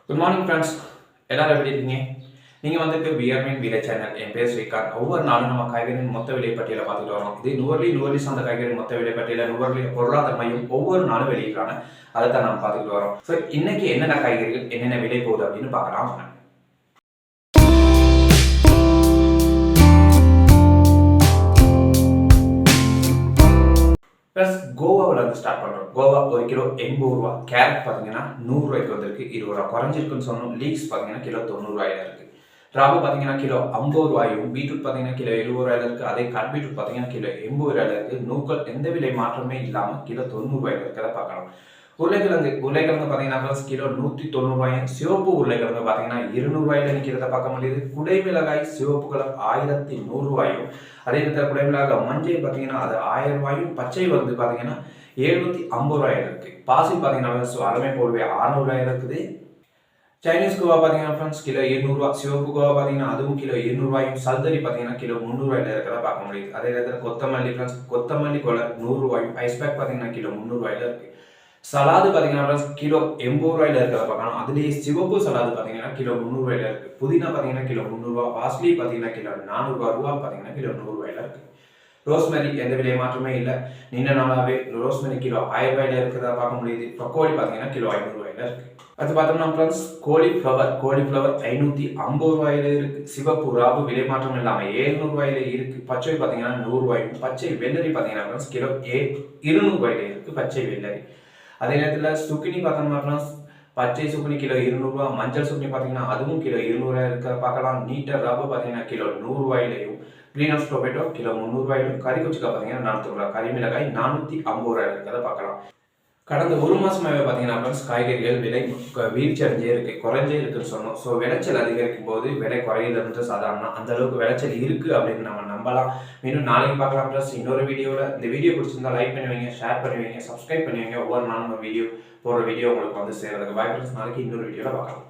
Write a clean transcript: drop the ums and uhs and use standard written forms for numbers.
Good morning friends, எல்லாரும் எப்படி இருக்கீங்க? நீங்கள் வந்துட்டு வியர்மின் விலை சேனல். என் பேர் ஸ்ரீகாந்த். ஒவ்வொரு நாளும் நம்ம காய்கறியின் மொத்த விலை பட்டியலை பார்த்துட்டு வரோம். இது நுவர்லி சார்ந்த காய்கறி மொத்த விலை பட்டியலை நுவர்லி பொருளாதார மையம் ஒவ்வொரு நாளும் வெளியிடுறாங்க. அதை தான் நம்ம பார்த்துட்டு வரோம். ஸோ இன்னைக்கு என்னென்ன காய்கறிகள் என்னென்ன விலை போகுது அப்படின்னு பார்க்கலாம். ப்ளஸ் கோவாவில் வந்து ஸ்டார்ட் பண்ணுறோம். கோவா 1 கிலோ 80 ரூபா. கேரட் பார்த்தீங்கன்னா 100 ரூபாய்க்கு வந்திருக்கு, 20 ரூபா குறைஞ்சிருக்குன்னு சொன்னோம். லீக்ஸ் பார்த்தீங்கன்னா கிலோ 90 ரூபாயில இருக்குது. ராபு பார்த்தீங்கன்னா கிலோ 50 ரூபாயும், பீட்ரூட் பார்த்தீங்கன்னா கிலோ 70 ரூபாயில இருக்குது. அதே கட் பீட்ரூட் பார்த்தீங்கன்னா கிலோ 80 ரூபாயில இருக்குது. நூக்கள் எந்த விலை மாற்றமே இல்லாமல் கிலோ 90 ரூபாயில இருக்கிறத பார்க்கலாம். உருளைக்கிழங்கு பார்த்தீங்கன்னா கிலோ 190 ரூபாயும், சிவப்பு உருளைக்கிழங்கு பார்த்தீங்கன்னா 200 ரூபாயில நிற்கிறத பார்க்க முடியுது. குடைமிளகாய் சிவப்பு கலர் 1100 ரூபாயும், அதே நேரத்தில் குடைமிளகாய் மஞ்சள் பார்த்தீங்கன்னா அது 1000 ரூபாயும், பச்சை வந்து பார்த்தீங்கன்னா 750 ரூபாயில இருக்கு. பாசி பார்த்தீங்கன்னா அலமை போடுவே 600 ரூபாயில இருக்குது. சைனீஸ் கோவா பார்த்தீங்கன்னா ஃப்ரெண்ட்ஸ் கிலோ 200 ரூபா. சிவப்பு கோவா பார்த்தீங்கன்னா அதுவும் கிலோ 200 ரூபாயும், சல்தரி பார்த்தீங்கன்னா கிலோ 300 ரூபாயில இருக்கிறத பார்க்க முடியுது. அதே நேரத்தில் கொத்தமல்லி ஃப்ரெண்ட்ஸ், கொத்தமல்லி கொலை 100 ரூபாயும், ஐஸ் பேக் பார்த்தீங்கன்னா கிலோ 300 ரூபாயில இருக்கு. சலாது பார்த்தீங்கன்னா கிலோ 80 ரூபாயில இருக்கிறத பார்க்கலாம். அதுலேயே சிவப்பு சலாது பார்த்தீங்கன்னா கிலோ 300 ரூபாயில இருக்கு. புதினா பார்த்தீங்கன்னா கிலோ 300 ரூபா. பாஸ்லி பார்த்தீங்கன்னா கிலோ 400 ரூபா பார்த்தீங்கன்னா கிலோ 100 ரூபாயில இருக்கு. ரோஸ்மெரி எந்த விலை மாற்றமே இல்லை. நீண்ட நாளாகவே ரோஸ்மெரி கிலோ 1000 ரூபாயில இருக்கிறத பார்க்க முடியுது. ப்ரொக்கோலி பார்த்தீங்கன்னா கிலோ 500 ரூபாயில இருக்கு. அது பார்த்தோம்னா ஃப்ரெண்ட்ஸ் காலிஃப்ளவர் 550 ரூபாயில இருக்கு. சிவப்பு ராபு விலை மாற்றம் இல்லாமல் 700 ரூபாயில இருக்கு. பச்சை பார்த்தீங்கன்னா 100 ரூபாயும், பச்சை வெள்ளரி பார்த்தீங்கன்னா ஃப்ரெண்ட்ஸ் கிலோ 200 ரூபாயில இருக்கு. பச்சை வெள்ளரி. அதே நேரத்தில் சுக்கினி பார்த்தோம்னா பச்சை சுக்கினி கிலோ 200 ரூபா. மஞ்சள் சுக்கினி பார்த்தீங்கன்னா அதுவும் கிலோ 200 இருக்க பார்க்கலாம். நீட்டர் ரப்பு பார்த்தீங்கன்னா கிலோ 100 ரூபாயிலையும், கிரீன் ஹவுஸ் டொமேட்டோ கிலோ 300 ரூபாயிலும், கறிக்குச்சிக்காய் பார்த்தீங்கன்னா 400 ரூபா, கறிமிளகாய் 450 ரூபாய் இருக்கிறத பார்க்கலாம். கடந்த ஒரு மாசமாகவே பார்த்தீங்கன்னா காய்கறிகள் விலை வீழ்ச்சி அடைஞ்சே இருக்கு, குறைஞ்சே இருக்குன்னு சொன்னோம். ஸோ விளைச்சல் அதிகரிக்கும் போது விலை குறையிறது சாதாரணம். அந்த அளவுக்கு விளைச்சல் இருக்கு அப்படின்னு நம்ம நம்பலாம். மீண்டும் நாளைக்கு பார்க்கலாம். ப்ளஸ் இன்னொரு வீடியோவில் இந்த வீடியோ பிடிச்சிருந்தா லைக் பண்ணுவீங்க, ஷேர் பண்ணுவீங்க, சப்ஸ்கிரைப் பண்ணுவீங்க. ஒவ்வொரு நாளும் நம்ம போடுற வீடியோ உங்களுக்கு வந்து சேர்றதுக்கு பாய் ஃப்ரெண்ட்ஸ். நாளைக்கு இன்னொரு வீடியோவில் பார்க்கலாம்.